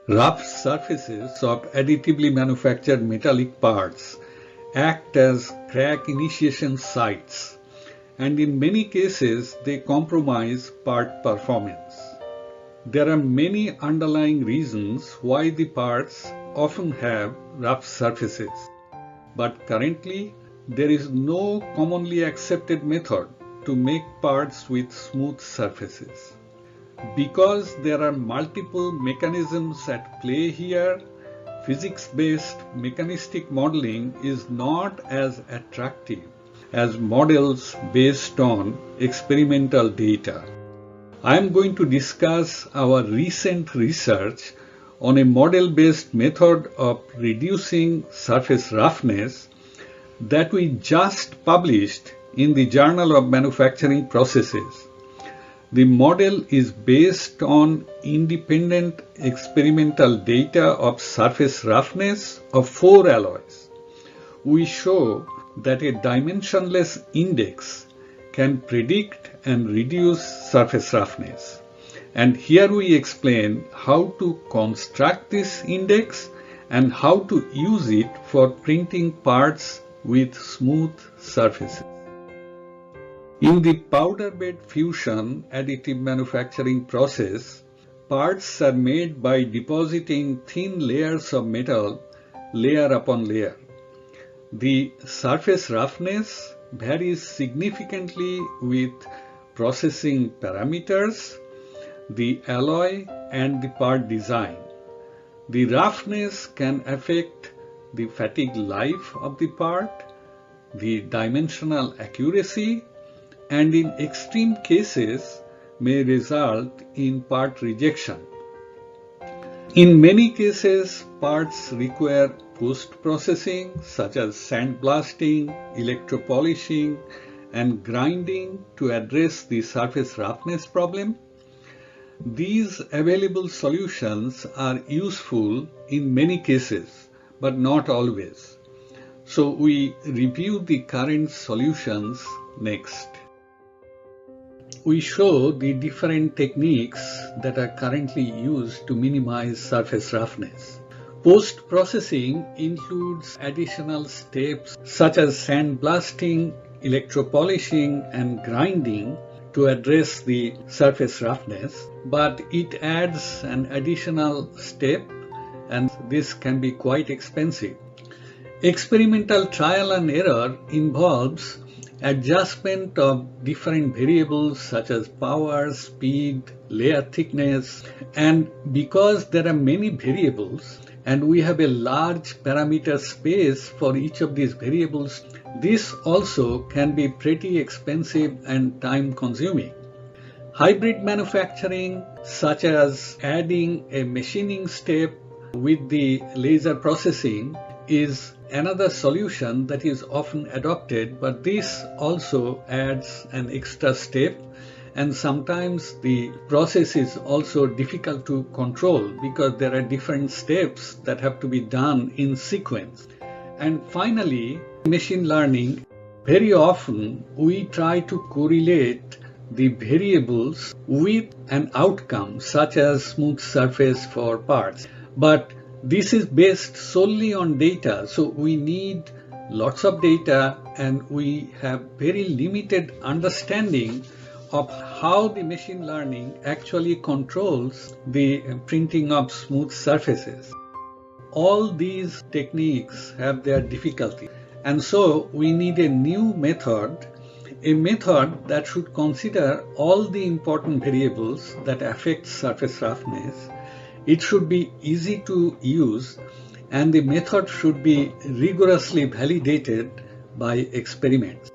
Rough surfaces of additively manufactured metallic parts act as crack initiation sites, and in many cases they compromise part performance. There are many underlying reasons why the parts often have rough surfaces, but currently there is no commonly accepted method to make parts with smooth surfaces. Because there are multiple mechanisms at play here, physics-based mechanistic modeling is not as attractive as models based on experimental data. I am going to discuss our recent research on a model-based method of reducing surface roughness that we just published in the Journal of Manufacturing Processes. The model is based on independent experimental data of surface roughness of 4 alloys. We show that a dimensionless index can predict and reduce surface roughness. And here we explain how to construct this index and how to use it for printing parts with smooth surfaces. In the powder bed fusion additive manufacturing process, parts are made by depositing thin layers of metal layer upon layer. The surface roughness varies significantly with processing parameters, the alloy, and the part design. The roughness can affect the fatigue life of the part, the dimensional accuracy, and in extreme cases may result in part rejection. In many cases, parts require post-processing such as sandblasting, electropolishing, and grinding to address the surface roughness problem. These available solutions are useful in many cases, but not always. So we review the current solutions next. We show the different techniques that are currently used to minimize surface roughness. Post-processing includes additional steps such as sandblasting, electropolishing, and grinding to address the surface roughness, but it adds an additional step, and this can be quite expensive. Experimental trial and error involves adjustment of different variables such as power, speed, layer thickness, and because there are many variables and we have a large parameter space for each of these variables, this also can be pretty expensive and time consuming. Hybrid manufacturing, such as adding a machining step with the laser processing, is another solution that is often adopted, but this also adds an extra step, and sometimes the process is also difficult to control because there are different steps that have to be done in sequence. And finally, machine learning. Very often we try to correlate the variables with an outcome such as smooth surface for parts, but this is based solely on data, so we need lots of data and we have very limited understanding of how the machine learning actually controls the printing of smooth surfaces. All these techniques have their difficulty, and so we need a new method, a method that should consider all the important variables that affect surface roughness. It should be easy to use, and the method should be rigorously validated by experiments.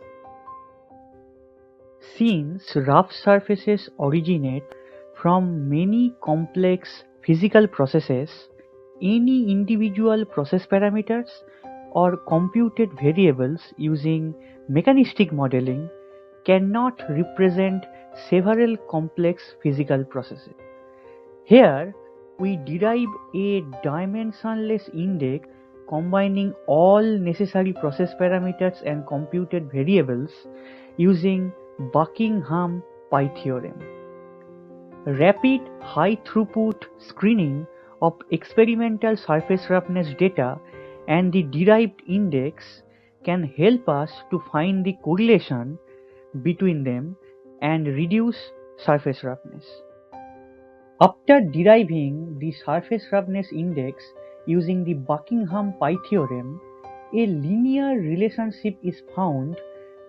Since rough surfaces originate from many complex physical processes, any individual process parameters or computed variables using mechanistic modeling cannot represent several complex physical processes. Here, we derive a dimensionless index combining all necessary process parameters and computed variables using Buckingham Pi theorem. Rapid high-throughput screening of experimental surface roughness data and the derived index can help us to find the correlation between them and reduce surface roughness. After deriving the surface roughness index using the Buckingham Pi theorem, a linear relationship is found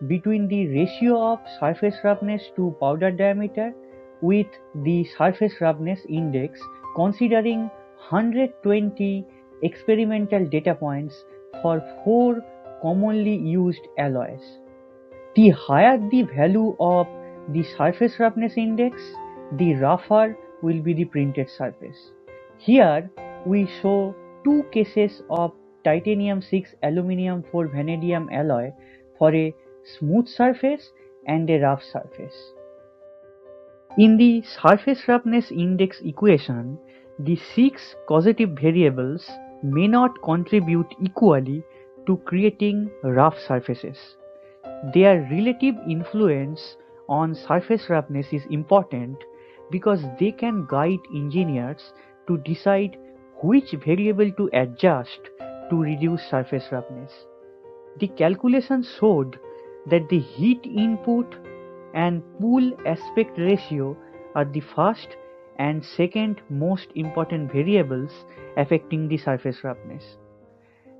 between the ratio of surface roughness to powder diameter with the surface roughness index, considering 120 experimental data points for 4 commonly used alloys. The higher the value of the surface roughness index, the rougher will be the printed surface. Here we show 2 cases of titanium 6 aluminum 4 vanadium alloy for a smooth surface and a rough surface. In the surface roughness index equation, the 6 causative variables may not contribute equally to creating rough surfaces. Their relative influence on surface roughness is important because they can guide engineers to decide which variable to adjust to reduce surface roughness. The calculation showed that the heat input and pull aspect ratio are the first and second most important variables affecting the surface roughness.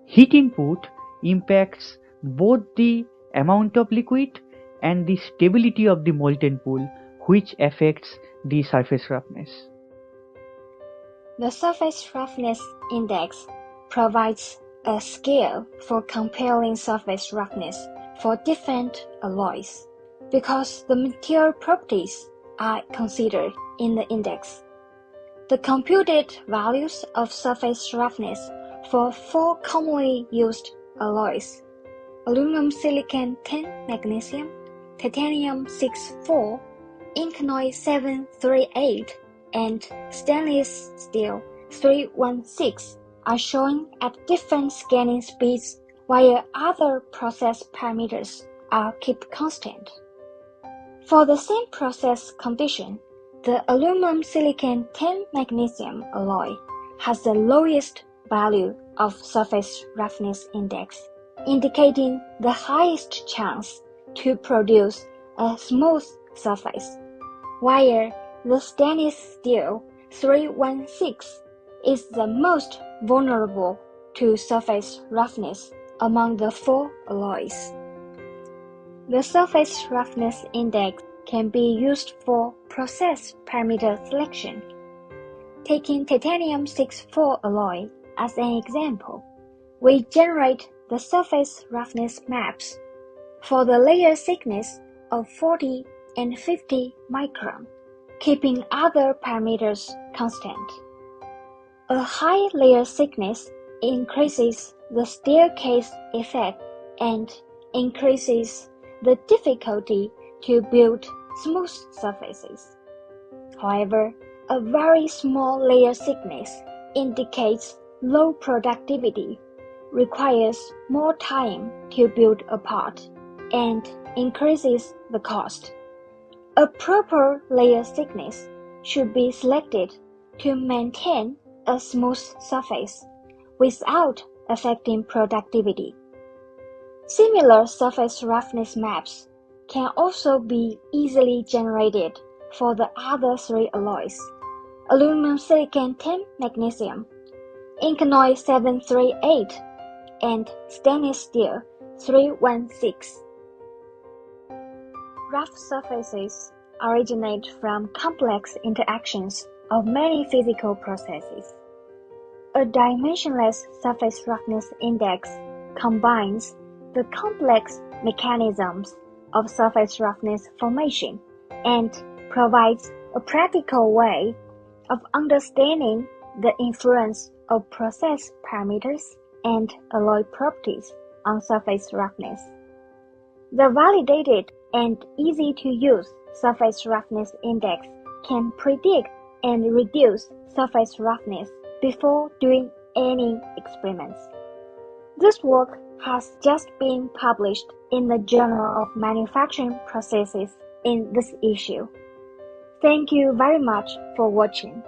Heat input impacts both the amount of liquid and the stability of the molten pool, which affects the surface roughness. The surface roughness index provides a scale for comparing surface roughness for different alloys because the material properties are considered in the index. The computed values of surface roughness for 4 commonly used alloys: aluminum silicon 10 magnesium, titanium 6-4, Inconel 738, and stainless steel 316 are shown at different scanning speeds, while other process parameters are kept constant. For the same process condition, the aluminum silicon 10 magnesium alloy has the lowest value of surface roughness index, indicating the highest chance to produce a smooth surface, while the stainless steel 316 is the most vulnerable to surface roughness among the 4 alloys. The surface roughness index can be used for process parameter selection. Taking titanium 6-4 alloy as an example, we generate the surface roughness maps for the layer thickness of 40 and 50 micron, keeping other parameters constant. A high layer thickness increases the staircase effect and increases the difficulty to build smooth surfaces. However, a very small layer thickness indicates low productivity, requires more time to build a part, and increases the cost. A proper layer thickness should be selected to maintain a smooth surface without affecting productivity. Similar surface roughness maps can also be easily generated for the other 3 alloys: aluminum silicon 10 magnesium, Inconel 738, and stainless steel 316. Rough surfaces originate from complex interactions of many physical processes. A dimensionless surface roughness index combines the complex mechanisms of surface roughness formation and provides a practical way of understanding the influence of process parameters and alloy properties on surface roughness. The validated and easy-to-use surface roughness index can predict and reduce surface roughness before doing any experiments. This work has just been published in the Journal of Manufacturing Processes in this issue. Thank you very much for watching.